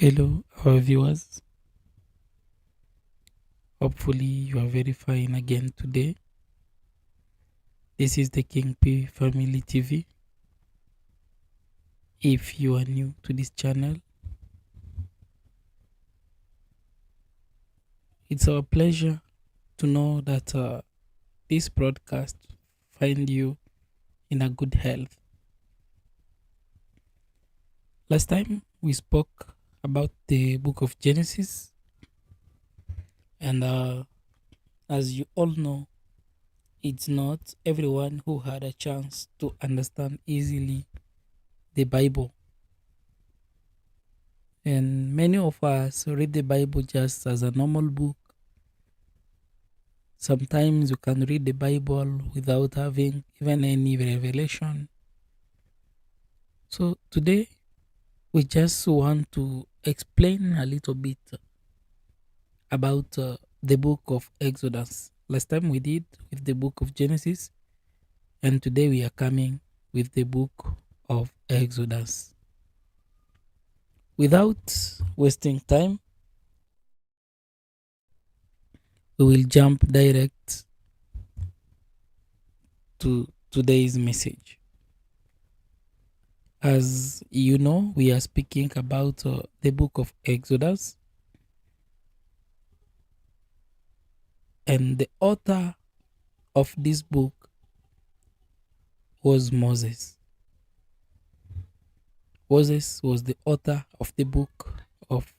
Hello, our viewers. Hopefully, you are very fine again today. This is the King P Family TV. If you are new to this channel, it's our pleasure to know that this broadcast find you in a good health. Last time we spoke about the book of Genesis, and as you all know, it's not everyone who had a chance to understand easily the Bible. And many of us read the Bible just as a normal book. Sometimes you can read the Bible without having even any revelation. So today we just want to explain a little bit about the book of Exodus. Last time we did with the book of Genesis, and today we are coming with the book of Exodus. Without wasting time, we will jump direct to today's message. As you know, we are speaking about the book of Exodus, and the author of this book was Moses. Moses was the author of the book of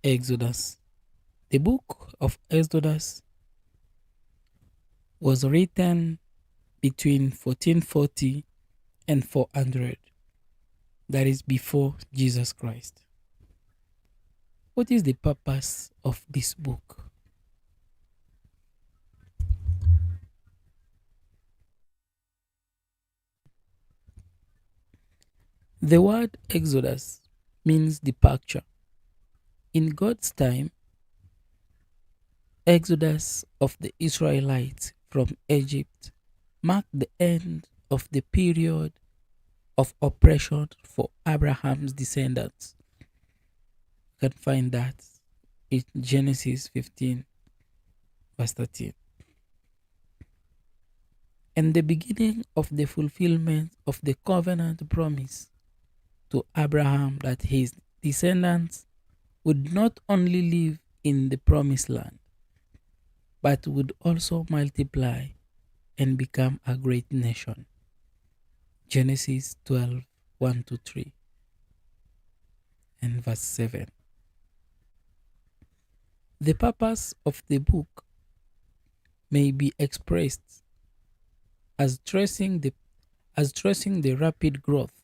Exodus. The book of Exodus was written between 1440 and 400. That is before Jesus Christ. What is the purpose of this book? The word Exodus means departure. In God's time, Exodus of the Israelites from Egypt marked the end of the period of oppression for Abraham's descendants. You can find that in Genesis 15, verse 13. And the beginning of the fulfillment of the covenant promise to Abraham that his descendants would not only live in the promised land, but would also multiply and become a great nation. Genesis 12, 1 to 3 and verse 7. The purpose of the book may be expressed as tracing the rapid growth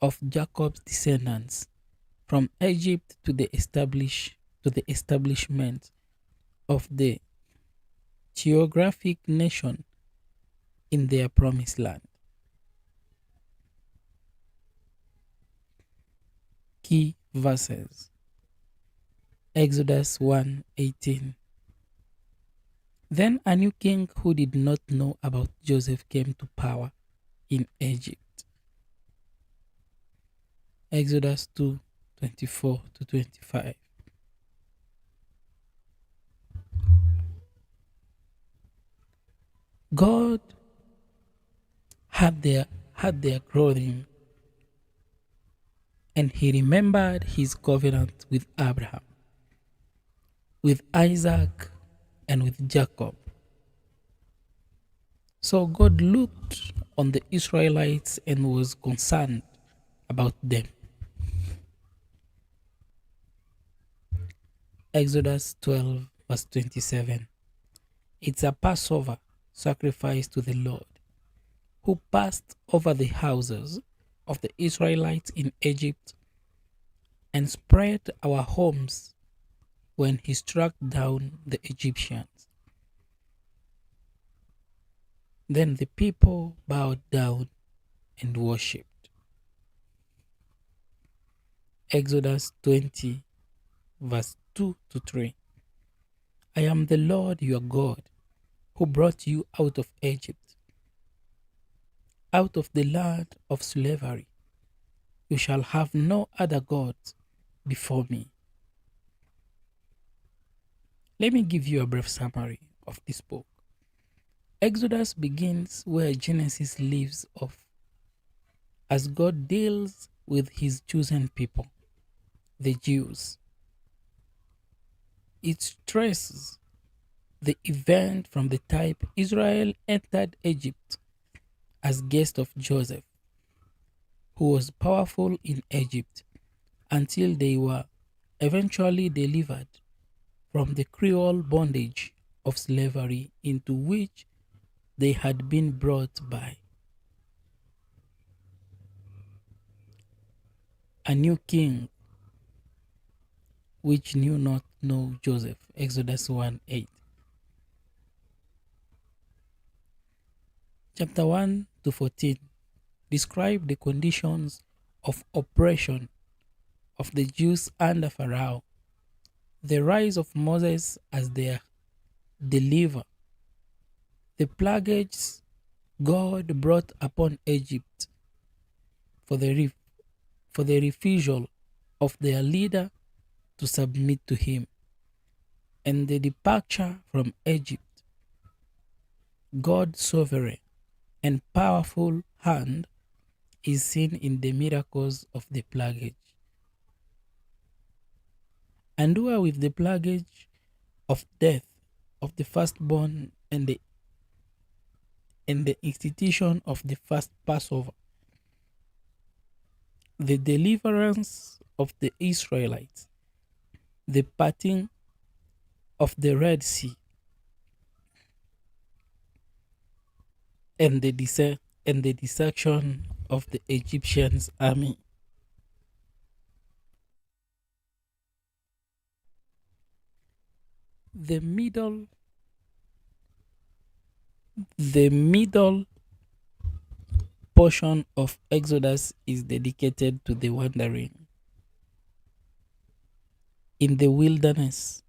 of Jacob's descendants from Egypt to the establishment of the geographic nation in their promised land. Key verses: Exodus 1:18. Then a new king who did not know about Joseph came to power in Egypt. Exodus 2:24 to 25. God had their clothing, and he remembered his covenant with Abraham, with Isaac, and with Jacob. So God looked on the Israelites and was concerned about them. Exodus 12, verse 27. It's a Passover sacrifice to the Lord, who passed over the houses of the Israelites in Egypt and spread our homes when he struck down the Egyptians. Then the people bowed down and worshipped. Exodus 20, verse 2 to 3. I am the Lord your God, who brought you out of Egypt, out of the land of slavery. You shall have no other gods before me. Let me give you a brief summary of this book. Exodus begins where Genesis leaves off, as God deals with his chosen people, the Jews. It traces the event from the type Israel entered Egypt as guest of Joseph, who was powerful in Egypt, until they were eventually delivered from the cruel bondage of slavery into which they had been brought by a new king which knew not know Joseph. Exodus 1:8. Chapter 1 to 14 describe the conditions of oppression of the Jews under Pharaoh, the rise of Moses as their deliverer, the plagues God brought upon Egypt for for the refusal of their leader to submit to him, and the departure from Egypt. God's sovereign and powerful hand is seen in the miracles of the plaguage. And who with the plaguage of death of the firstborn and the institution of the first Passover, the deliverance of the Israelites, the parting of the Red Sea, and the destruction of the Egyptians' army. The middle the middle portion of Exodus is dedicated to the wandering in the wilderness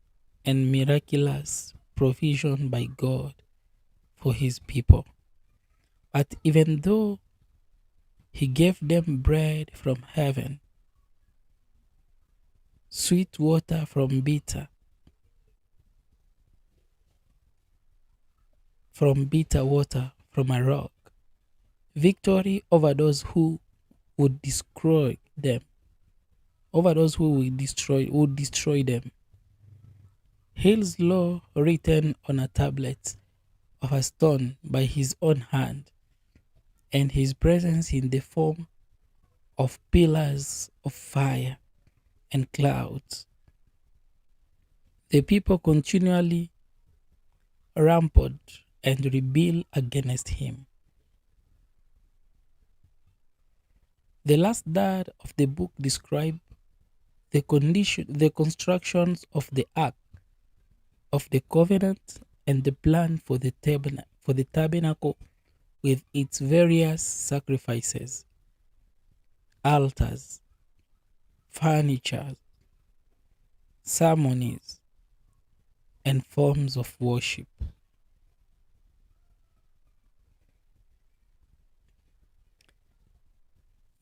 and miraculous provision by God for his people. But even though he gave them bread from heaven, sweet water from bitter water from a rock, victory over those who would destroy them, would destroy them. His law written on a tablet of a stone by his own hand, and his presence in the form of pillars of fire and clouds. The people continually rampant and rebel against him. The last third of the book describes the constructions of the ark of the covenant and the plan for the tabernacle with its various sacrifices, altars, furniture, ceremonies, and forms of worship.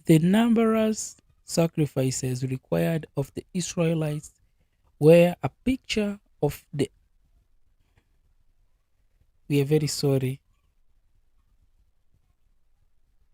The numerous sacrifices required of the Israelites were a picture of the. We are very sorry.